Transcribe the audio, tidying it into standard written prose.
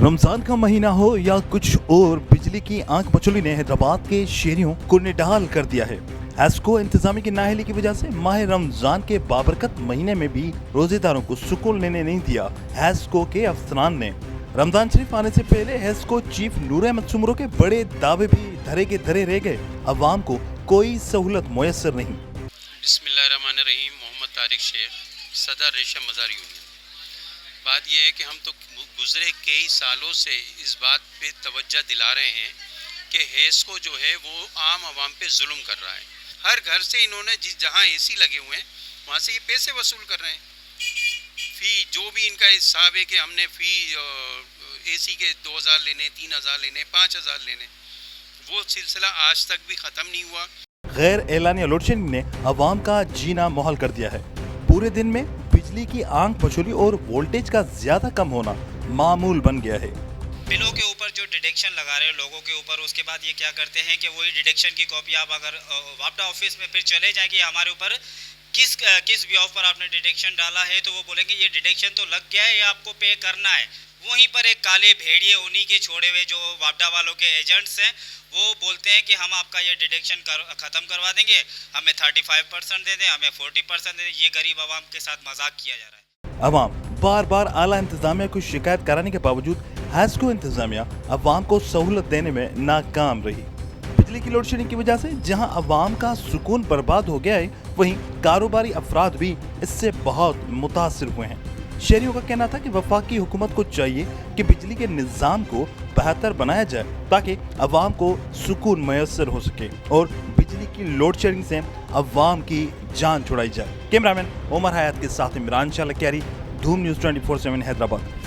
रमजान का महीना हो या कुछ और, बिजली की आंख मचोली ने हैदराबाद के शहरियों को निढाल कर दिया है। एस्को इंतजामी की नाअहली की वजह से माह रमजान के बाबरकत महीने में भी रोजेदारों को सुकून लेने नहीं दिया। एस्को के अफसरान ने रमजान शरीफ आने से पहले एस्को चीफ नूर अहमद सुमरो के बड़े दावे भी धरे के धरे रह गए। अवाम को कोई सहूलत मुयस्सर नहीं। बिस्मिल्लाहिर्रहमानिर्रहीम। मोहम्मद तारिक शेख, सदर रेशम मज़ार यूनियन। बात यह है कि हम तो गुज़रे कई सालों से इस बात पे तवज्जो दिला रहे हैं कि हेस्को जो है वो आम आवाम पे जुल्म कर रहा है। हर घर से इन्होंने जहाँ एसी लगे हुए हैं वहाँ से ये पैसे वसूल कर रहे हैं। फ़ी जो भी इनका हिसाब है कि हमने फ़ी एसी के 2000 लेने, 3000 लेने, 5000 लेने, वो सिलसिला आज तक भी ख़त्म नहीं हुआ। गैर एलानिया लोड शेडिंग ने अवाम का जीना मुहाल कर दिया है। पूरे दिन में बिजली की आंख मचोली और वोल्टेज का ज्यादा कम होना मामूल बन गया है। बिलों के ऊपर जो डिडक्शन लगा रहे हैं लोगों के ऊपर, उसके बाद ये क्या करते हैं कि वही डिडक्शन की कॉपी आप अगर वापडा ऑफिस में फिर चले जाएंगे हमारे ऊपर किस ब्याज पर आपने डिडक्शन डाला है, तो वो बोलेंगे ये डिडक्शन तो लग गया है, ये आपको पे करना है। वहीं पर एक काले भेड़िए उन्हीं के छोड़े हुए जो वापडा वालों के एजेंट्स हैं, वो बोलते हैं कि हम आपका ये डिडक्शन ख़त्म करवा देंगे, हमें 35% दे दें, हमें 40% दे दें। ये गरीब आवाम के साथ मजाक किया जा रहा है। अवाम बार बार आला इंतजामिया को शिकायत कराने के बावजूद एस्को इंतजामिया अवाम को सहूलत देने में नाकाम रही। बिजली की लोड शेडिंग की वजह से जहां अवाम का सुकून बर्बाद हो गया है, वहीं कारोबारी अफराद भी इससे बहुत मुतासिर हुए हैं। शहरियों का कहना था कि वफाकी हुकूमत को चाहिए कि बिजली के निज़ाम को बेहतर बनाया जाए ताकि अवाम को सुकून मैसर हो सके और बिजली की लोड शेडिंग से अवाम की जान छुड़ाई जाए। कैमरामैन उमर हयात के साथ इमरान शाह लक्यारी, धूम न्यूज़ 24/7 हैदराबाद।